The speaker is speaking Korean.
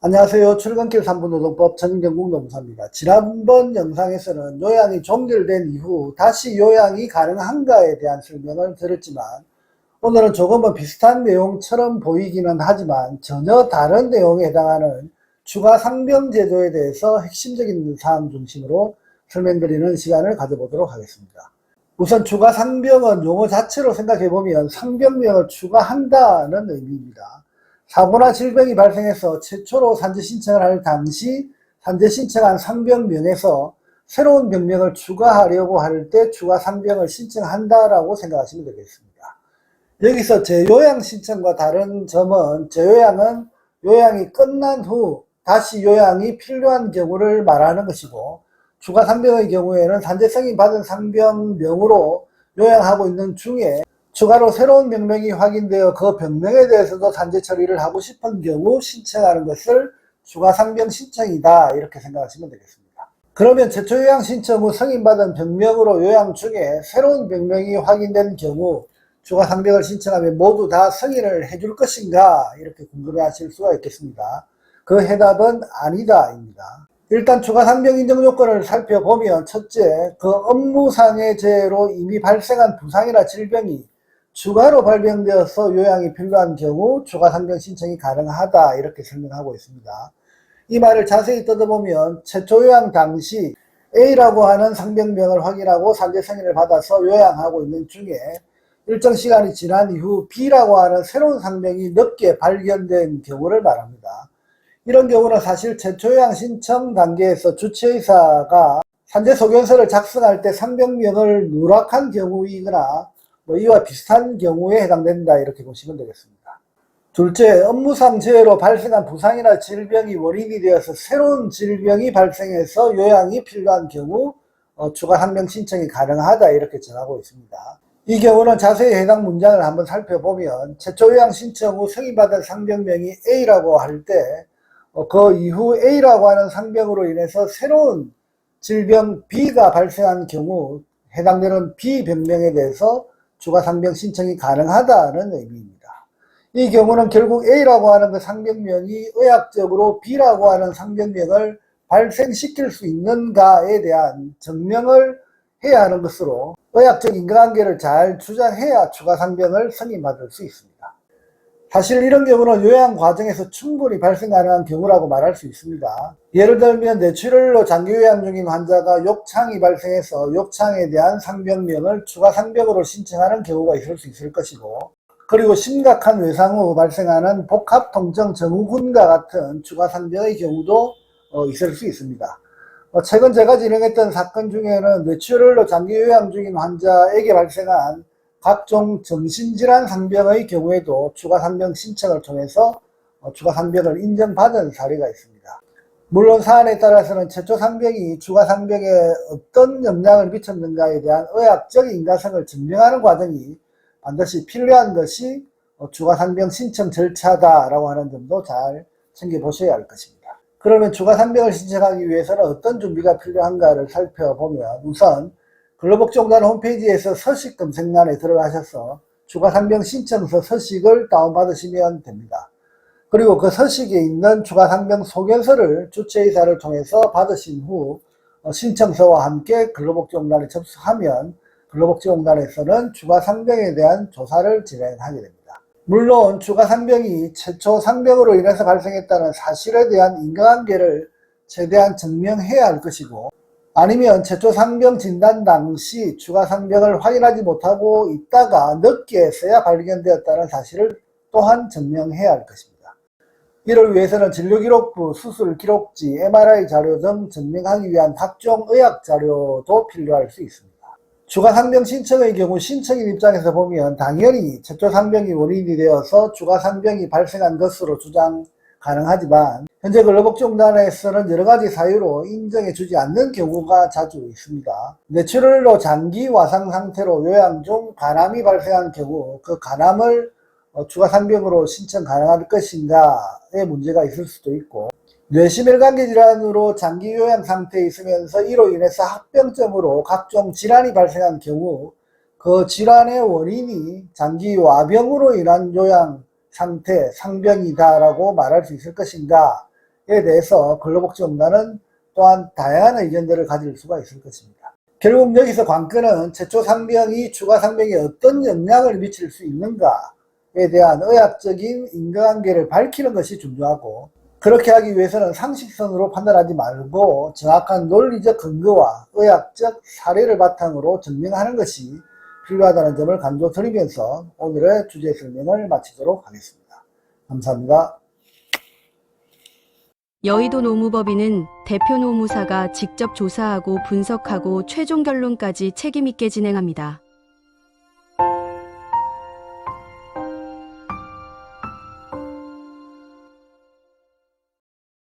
안녕하세요. 출근길 3분 노동법 전인경국 노무사입니다. 지난번 영상에서는 요양이 종결된 이후 다시 요양이 가능한가에 대한 설명을 드렸지만, 오늘은 조금은 비슷한 내용처럼 보이기는 하지만 전혀 다른 내용에 해당하는 추가 상병 제도에 대해서 핵심적인 사항 중심으로 설명드리는 시간을 가져보도록 하겠습니다. 우선 추가 상병은 용어 자체로 생각해보면 상병명을 추가한다는 의미입니다. 사고나 질병이 발생해서 최초로 산재 신청을 할 당시 산재 신청한 상병명에서 새로운 병명을 추가하려고 할 때 추가 상병을 신청한다라고 생각하시면 되겠습니다. 여기서 재요양 신청과 다른 점은, 재요양은 요양이 끝난 후 다시 요양이 필요한 경우를 말하는 것이고, 추가 상병의 경우에는 산재 승인 받은 상병명으로 요양하고 있는 중에 추가로 새로운 병명이 확인되어 그 병명에 대해서도 산재 처리를 하고 싶은 경우 신청하는 것을 추가 상병 신청이다, 이렇게 생각하시면 되겠습니다. 그러면 최초 요양 신청 후 승인받은 병명으로 요양 중에 새로운 병명이 확인된 경우 추가 상병을 신청하면 모두 다 승인을 해줄 것인가, 이렇게 궁금해하실 수가 있겠습니다. 그 해답은 아니다입니다. 일단 추가 상병 인정 요건을 살펴보면, 첫째, 그 업무상의 재해로 이미 발생한 부상이나 질병이 추가로 발병되어서 요양이 필요한 경우 추가 상병 신청이 가능하다, 이렇게 설명하고 있습니다. 이 말을 자세히 뜯어보면 최초 요양 당시 A라고 하는 상병명을 확인하고 산재 승인을 받아서 요양하고 있는 중에 일정 시간이 지난 이후 B라고 하는 새로운 상병이 늦게 발견된 경우를 말합니다. 이런 경우는 사실 최초 요양 신청 단계에서 주치의사가 산재 소견서를 작성할 때 상병명을 누락한 경우이거나 이와 비슷한 경우에 해당된다, 이렇게 보시면 되겠습니다. 둘째, 업무상 재해로 발생한 부상이나 질병이 원인이 되어서 새로운 질병이 발생해서 요양이 필요한 경우 추가 상병 신청이 가능하다, 이렇게 전하고 있습니다. 이 경우는 자세히 해당 문장을 한번 살펴보면, 최초 요양 신청 후 승인받은 상병명이 A라고 할 때 그 이후 A라고 하는 상병으로 인해서 새로운 질병 B가 발생한 경우 해당되는 B 병명에 대해서 추가 상병 신청이 가능하다는 의미입니다. 이 경우는 결국 A라고 하는 그 상병명이 의학적으로 B라고 하는 상병명을 발생시킬 수 있는가에 대한 증명을 해야 하는 것으로, 의학적 인과관계를 잘 주장해야 추가 상병을 승인받을 수 있습니다. 사실 이런 경우는 요양 과정에서 충분히 발생 가능한 경우라고 말할 수 있습니다. 예를 들면 뇌출혈로 장기 요양 중인 환자가 욕창이 발생해서 욕창에 대한 상병명을 추가 상병으로 신청하는 경우가 있을 수 있을 것이고, 그리고 심각한 외상 후 발생하는 복합통증 증후군과 같은 추가 상병의 경우도 있을 수 있습니다. 최근 제가 진행했던 사건 중에는 뇌출혈로 장기 요양 중인 환자에게 발생한 각종 정신질환 상병의 경우에도 추가 상병 신청을 통해서 추가 상병을 인정받은 사례가 있습니다. 물론 사안에 따라서는 최초 상병이 추가 상병에 어떤 영향을 미쳤는가에 대한 의학적 인과성을 증명하는 과정이 반드시 필요한 것이 추가 상병 신청 절차다라고 하는 점도 잘 챙겨보셔야 할 것입니다. 그러면 추가 상병을 신청하기 위해서는 어떤 준비가 필요한가를 살펴보면, 우선 근로복지공단 홈페이지에서 서식 검색란에 들어가셔서 추가 상병 신청서 서식을 다운받으시면 됩니다. 그리고 그 서식에 있는 추가 상병 소견서를 주최의사를 통해서 받으신 후 신청서와 함께 근로복지공단에 접수하면 근로복지공단에서는 추가 상병에 대한 조사를 진행하게 됩니다. 물론 추가 상병이 최초 상병으로 인해서 발생했다는 사실에 대한 인과관계를 최대한 증명해야 할 것이고, 아니면 최초 상병 진단 당시 추가 상병을 확인하지 못하고 있다가 늦게서야 발견되었다는 사실을 또한 증명해야 할 것입니다. 이를 위해서는 진료기록부, 수술기록지, MRI 자료 등 증명하기 위한 각종 의학 자료도 필요할 수 있습니다. 추가 상병 신청의 경우 신청인 입장에서 보면 당연히 최초 상병이 원인이 되어서 추가 상병이 발생한 것으로 주장 가능하지만, 현재 근로복지공단에서는 여러가지 사유로 인정해주지 않는 경우가 자주 있습니다. 뇌출혈로 장기 와상 상태로 요양 중 간암이 발생한 경우 그 간암을 추가 상병으로 신청 가능할 것인가에 문제가 있을 수도 있고, 뇌심혈관계 질환으로 장기 요양 상태에 있으면서 이로 인해서 합병증으로 각종 질환이 발생한 경우 그 질환의 원인이 장기 와병으로 인한 요양 상태, 상병이다라고 말할 수 있을 것인가, 대해서 근로복지공단은 또한 다양한 의견들을 가질 수가 있을 것입니다. 결국 여기서 관건은 최초 상병이 추가 상병에 어떤 영향을 미칠 수 있는가에 대한 의학적인 인과관계를 밝히는 것이 중요하고, 그렇게 하기 위해서는 상식선으로 판단하지 말고 정확한 논리적 근거와 의학적 사례를 바탕으로 증명하는 것이 필요하다는 점을 강조드리면서 오늘의 주제 설명을 마치도록 하겠습니다. 감사합니다. 여의도 노무법인은 대표 노무사가 직접 조사하고 분석하고 최종 결론까지 책임있게 진행합니다.